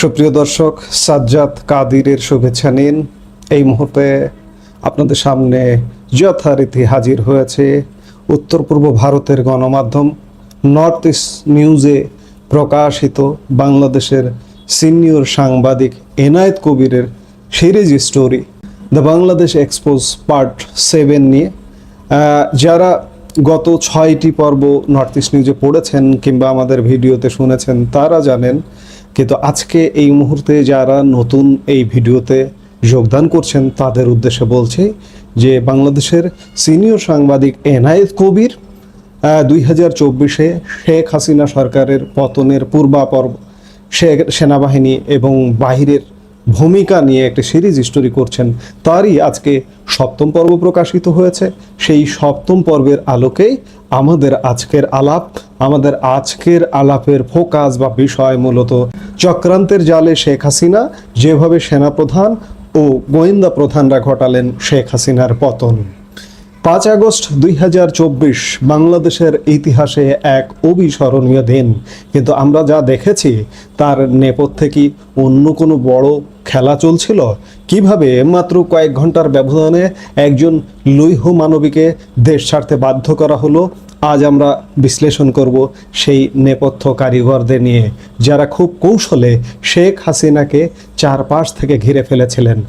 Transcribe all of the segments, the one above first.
সুপ্রিয় দর্শক, সাজ্জাদ কাদিরের শুভেচ্ছা নিন। এই মুহূর্তে আপনাদের সামনে যথারীতি হাজির হয়েছে উত্তর পূর্ব ভারতের গণমাধ্যম নর্থ ইস্ট নিউজে প্রকাশিত বাংলাদেশের সিনিয়র সাংবাদিক এনায়েত কবিরের series story the Bangladesh expose part 7 নিয়ে। যারা গত 6টি পর্ব নর্থ ইস্ট নিউজে পড়েছেন কিংবা আমাদের ভিডিওতে শুনেছেন তারা জানেন, কিন্তু আজকে এই মুহূর্তে যারা নতুন এই ভিডিওতে যোগদান করছেন তাদের উদ্দেশ্যে বলছি যে বাংলাদেশের সিনিয়র সাংবাদিক এনায়েত কবির 2024-এ শেখ হাসিনা সরকারের পতনের পূর্বাপর্ব, সেনাবাহিনী এবং বাহিরের ভূমিকা নিয়ে একটা সিরিজ স্টোরি করছেন। তারই আজকে 7ম পর্ব প্রকাশিত হয়েছে। সেই 7ম পর্বের আলোকেই আমাদের আজকের আলাপের ফোকাস বা বিষয় মূলত চক্রান্তের জালে শেখ হাসিনা, যেভাবে সেনাপ্রধান ও গোয়েন্দা প্রধানরা ঘটালেন শেখ হাসিনার পতন। 5 আগস্ট 2024 বাংলাদেশের ইতিহাসে এক অবিস্মরণীয় দিন, কিন্তু আমরা যা দেখেছি তার নেপথ্যে কি অন্য কোনো বড় খেলা চলছিল? কিভাবে মাত্র কয়েক ঘন্টার ব্যবধানে একজন লৌহ মানবীকে দেশ ছাড়তে বাধ্য করা হলো, আজ আমরা বিশ্লেষণ করব সেই নেপথ্য কারিগরদের নিয়ে, যারা খুব কৌশলে শেখ হাসিনাকে চারপাশ থেকে ঘিরে ফেলেছিলেন।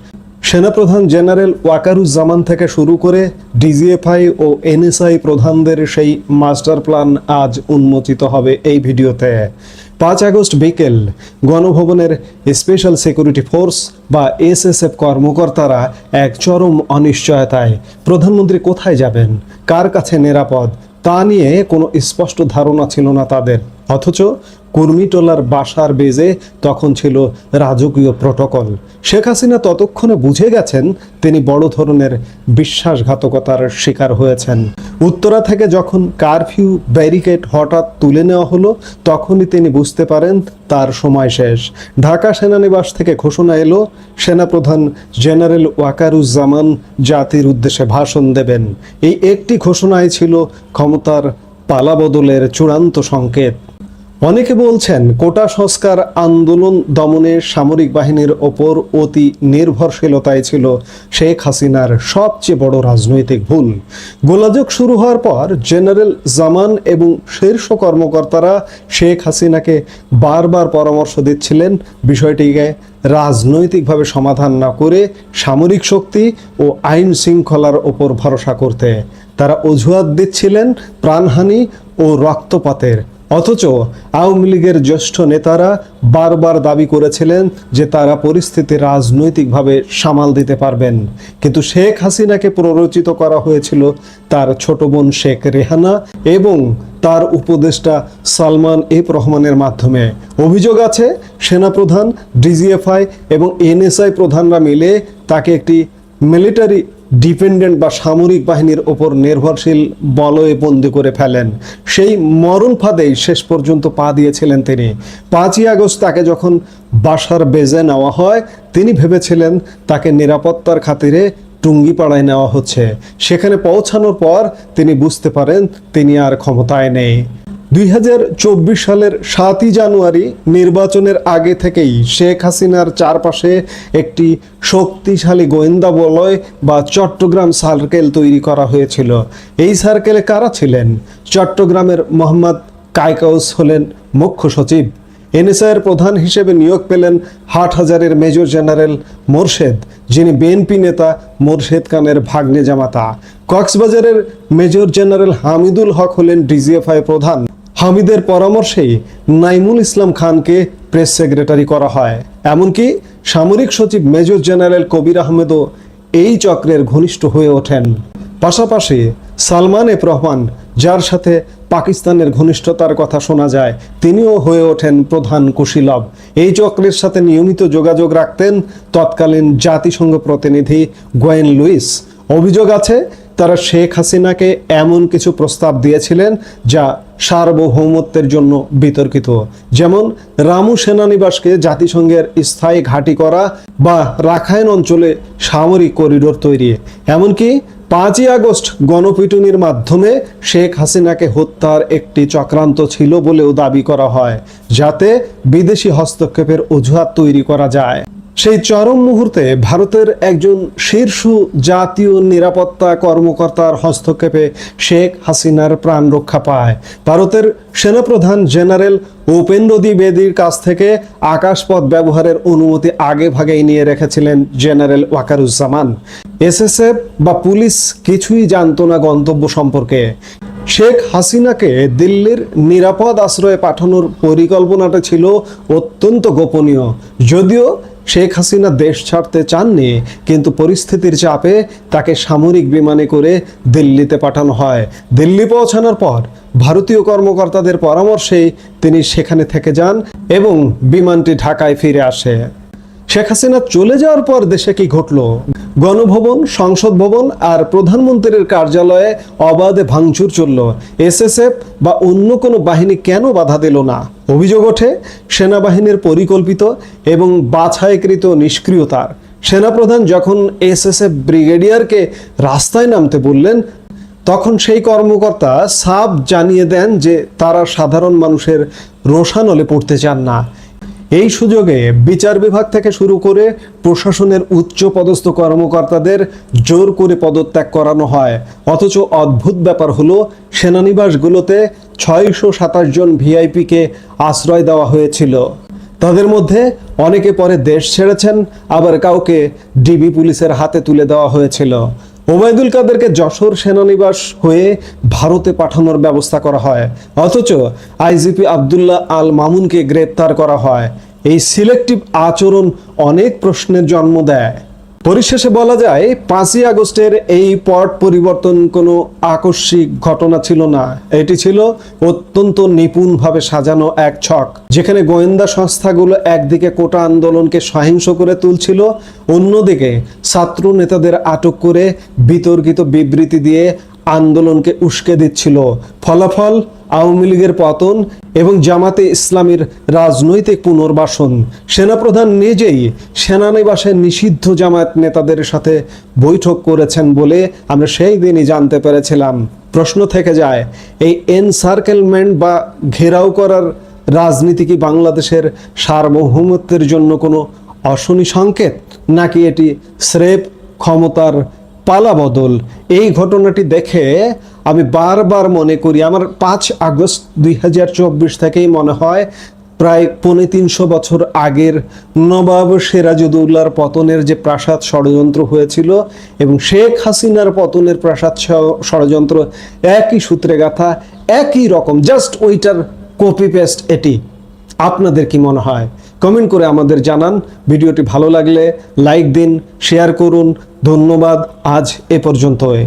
সেনাপ্রধান জেনারেল ওয়াকারুজ্জামান থেকে শুরু করে ডিজিএফআই ও এনএসআই প্রধানদের সেই মাস্টার প্ল্যান আজ উন্মোচিত হবে এই ভিডিওতে। 5 আগস্ট বিকেল গণভবনের স্পেশাল সিকিউরিটি ফোর্স বা এসএসএফ কর্মকর্তারা এক চরম অনিশ্চয়তায়। প্রধানমন্ত্রী কোথায় যাবেন, কার কাছে নিরাপদ, তা নিয়ে কোনো স্পষ্ট ধারণা ছিল না তাদের। অথচ কুর্মিটোলার বাসার বেজে তখন ছিল রাজকীয় প্রটোকল। শেখ হাসিনা ততক্ষণে বুঝে গেছেন তিনি বড় ধরনের বিশ্বাসঘাতকতার শিকার হয়েছেন। উত্তরা থেকে যখন কারফিউ ব্যারিকেড হঠাৎ তুলে নেওয়া হলো, তখনই তিনি বুঝতে পারেন তার সময় শেষ। ঢাকা সেনানিবাস থেকে ঘোষণা এলো সেনাপ্রধান জেনারেল ওয়াকারুজ্জামান জাতির উদ্দেশ্যে ভাষণ দেবেন। এই একটি ঘোষণাই ছিল ক্ষমতার পালাবদলের চূড়ান্ত সংকেত। অনেকে বলছেন কোটা সংস্কার আন্দোলন দমনে সামরিক বাহিনীর ওপর অতি নির্ভরশীলতাই ছিল শেখ হাসিনার সবচেয়ে বড় রাজনৈতিক ভুল। গোলাযোগ শুরু হওয়ার পর জেনারেল জামান এবং শীর্ষ কর্মকর্তারা শেখ হাসিনাকে বারবার পরামর্শ দিচ্ছিলেন বিষয়টিকে রাজনৈতিকভাবে সমাধান না করে সামরিক শক্তি ও আইন শৃঙ্খলার ওপর ভরসা করতে। তারা অজুহাত দিচ্ছিলেন প্রাণহানি ও রক্তপাতের। অথচ আওয়ামী লীগের জ্যেষ্ঠ নেতারা বারবার দাবি করেছিলেন যে তারা পরিস্থিতি রাজনৈতিকভাবে সামাল দিতে পারবেন। কিন্তু শেখ হাসিনাকে প্ররোচিত করা হয়েছিল তার ছোট বোন শেখ রেহানা এবং তার উপদেষ্টা সালমান এফ রহমানের মাধ্যমে। অভিযোগ আছে সেনাপ্রধান, ডিজিএফআই এবং এনএসআই প্রধানরা মিলে তাকে একটি মিলিটারি ডিপেন্ডেন্ট বা সামরিক বাহিনীর ওপর নির্ভরশীল বলয়ে বন্দী করে ফেলেন। সেই মরণ ফাঁদেই শেষ পর্যন্ত পা দিয়েছিলেন তিনি। 5ই আগস্ট তাকে যখন বাসার বেজে নেওয়া হয়, তিনি ভেবেছিলেন তাকে নিরাপত্তার খাতিরে টুঙ্গিপাড়ায় নেওয়া হচ্ছে। সেখানে পৌঁছানোর পর তিনি বুঝতে পারেন তিনি আর ক্ষমতায় নেই। 2024 সালের 7ই জানুয়ারি নির্বাচনের আগে থেকেই শেখ হাসিনার চারপাশে একটি শক্তিশালী গোয়েন্দা বলয় বা চট্টগ্রাম সার্কেল তৈরি করা হয়েছিল। এই সার্কেলে কারা ছিলেন? চট্টগ্রামের মোহাম্মদ কায়কাউস হলেন মুখ্য সচিব। এনএসআইয়ের প্রধান হিসেবে নিয়োগ পেলেন হাটহাজারের মেজর জেনারেল মোরশেদ, যিনি বিএনপি নেতা মোরশেদ খানের ভাগ্নে জামাতা। কক্সবাজারের মেজর জেনারেল হামিদুল হক হলেন ডিজিএফআই প্রধান। হামিদের পরামর্শেই নাইমুল ইসলাম খানকে প্রেস সেক্রেটারি করা হয়। এমনকি সামরিক সচিব মেজর জেনারেল কবির আহমেদও এই চক্রের ঘনিষ্ঠ হয়ে ওঠেন। পাশাপাশি সালমান এফ রহমান, যার সাথে পাকিস্তানের ঘনিষ্ঠতার কথা শোনা যায়, তিনিও হয়ে ওঠেন প্রধান কুশীলব। এই চক্রের সাথে নিয়মিত যোগাযোগ রাখতেন তৎকালীন জাতিসংঘ প্রতিনিধি গোয়েন লুইস। অভিযোগ আছে তারা শেখ হাসিনাকে এমন কিছু প্রস্তাব দিয়েছিলেন যা সার্বভৌমত্বের জন্য বিতর্কিত, যেমন রামু সেনানিবাসকে জাতিসংঘের স্থায়ী ঘাঁটি করা বা রাখাইন অঞ্চলে সামরিক করিডোর তৈরি। এমনকি 5ই আগস্ট গণপিটুনির মাধ্যমে শেখ হাসিনাকে হত্যার একটি চক্রান্ত ছিল বলেও দাবি করা হয়, যাতে বিদেশি হস্তক্ষেপের অজুহাত তৈরি করা যায়। সেই চরম মুহূর্তে ভারতের একজন শীর্ষ জাতীয় নিরাপত্তা কর্মকর্তার হস্তক্ষেপে শেখ হাসিনার প্রাণ রক্ষা পায়। ভারতের সেনাপ্রধান জেনারেল উপেন্দ্র দ্বিবেদীর কাছ থেকে আকাশপথ ব্যবহারের অনুমতি আগে ভাগেই নিয়ে রেখেছিলেন জেনারেল ওয়াকারুজ্জামান। এসএসএফ বা পুলিশ কিছুই জানতো না গন্তব্য সম্পর্কে। শেখ হাসিনাকে দিল্লির নিরাপদ আশ্রয়ে পাঠানোর পরিকল্পনাটা ছিল অত্যন্ত গোপনীয়। যদিও শেখ হাসিনা দেশ ছাড়তে চাননি, কিন্তু পরিস্থিতির চাপে তাকে সামরিক বিমানে করে দিল্লিতে পাঠানো হয়। দিল্লি পৌঁছানোর পর ভারতীয় কর্মকর্তাদের পরামর্শেই তিনি সেখানে থেকে যান এবং বিমানটি ঢাকায় ফিরে আসে। শেখ হাসিনা চলে যাওয়ার পর দেশে কি ঘটল? গণভবন, সংসদ ভবন আর প্রধানমন্ত্রীর কার্যালয়ে অবাধে ভাঙচুর চলল। এসএসএফ বা অন্য কোনো বাহিনী কেন বাধা দিল না? অভিযোগ ওঠে সেনাবাহিনীর পরিকল্পিত এবং বাছাইকৃত নিষ্ক্রিয়তার। সেনাপ্রধান যখন এসএসএফ ব্রিগেডিয়ারকে রাস্তায় নামতে বললেন, তখন সেই কর্মকর্তা সাফ জানিয়ে দেন যে তারা সাধারণ মানুষের রোষানলে পড়তে চান না। এই সুযোগে বিচার বিভাগ থেকে শুরু করে প্রশাসনের উচ্চ পদস্থ কর্মকর্তাদের জোর করে পদত্যাগ করানো হয়। অথচ অদ্ভুত ব্যাপার হলো, সেনানিবাসগুলোতে 627 জন ভিআইপিকে আশ্রয় দেওয়া হয়েছিল। তাদের মধ্যে অনেকে পরে দেশ ছেড়েছেন, আবার কাউকে ডিবি পুলিশের হাতে তুলে দেওয়া হয়েছিল। ওবায়দুল কাদেরকে যশোর সেনানিবাস হয়ে ভারতে পাঠানোর ব্যবস্থা করা হয়, অথচ আইজিপি আবদুল্লাহ আল মামুনকে গ্রেপ্তার করা হয়। এই সিলেক্টিভ আচরণ অনেক প্রশ্নের জন্ম দেয়। পরিশেষে বলা যায়, 5ই আগস্টের এই পট পরিবর্তন কোনো আকস্মিক ঘটনা ছিল না। এটি ছিল অত্যন্ত নিপুণভাবে সাজানো এক ছক, যেখানে গোয়েন্দা সংস্থাগুলো একদিকে কোটা আন্দোলনকে সহিংস করে তুলছিল, অন্যদিকে ছাত্র নেতাদের আটক করে বিতর্কিত বিবৃতি দিয়ে আন্দোলনকে উস্কে দিচ্ছিল। ফলাফল আওয়ামী লীগের পতন এবং জামাতে ইসলামীর রাজনৈতিক পুনর্বাসন। সেনাপ্রধান নিজেই সেনানিবাসে নিষিদ্ধ জামায়াত নেতাদের সাথে বৈঠক করেছেন বলে আমরা সেই দিনই জানতে পেরেছিলাম। প্রশ্ন থেকে যায়, এই এনসার্কেলমেন্ট বা ঘেরাও করার রাজনীতি কি বাংলাদেশের সার্বভৌমত্বের জন্য কোনো অশনি সংকেত, নাকি এটি স্রেফ ক্ষমতার পালাবদল? এই ঘটনাটি দেখে আমি বারবার মনে করি, আমার 5 আগস্ট 2024 থেকেই মনে হয় প্রায় 350 বছর আগের নবাব সিরাজউদ্দৌলার পতনের যে প্রাসাদ ষড়যন্ত্র হয়েছিল এবং শেখ হাসিনার পতনের প্রাসাদ ষড়যন্ত্র একই সূত্রে গাঁথা, একই রকম, জাস্ট ওইটার কপি পেস্ট এটি। আপনাদের কি মনে হয়? কমেন্ট করে আমাদের জানান। ভিডিওটি ভালো লাগলে লাইক দিন, শেয়ার করুন। ধন্যবাদ। আজ এ পর্যন্তই।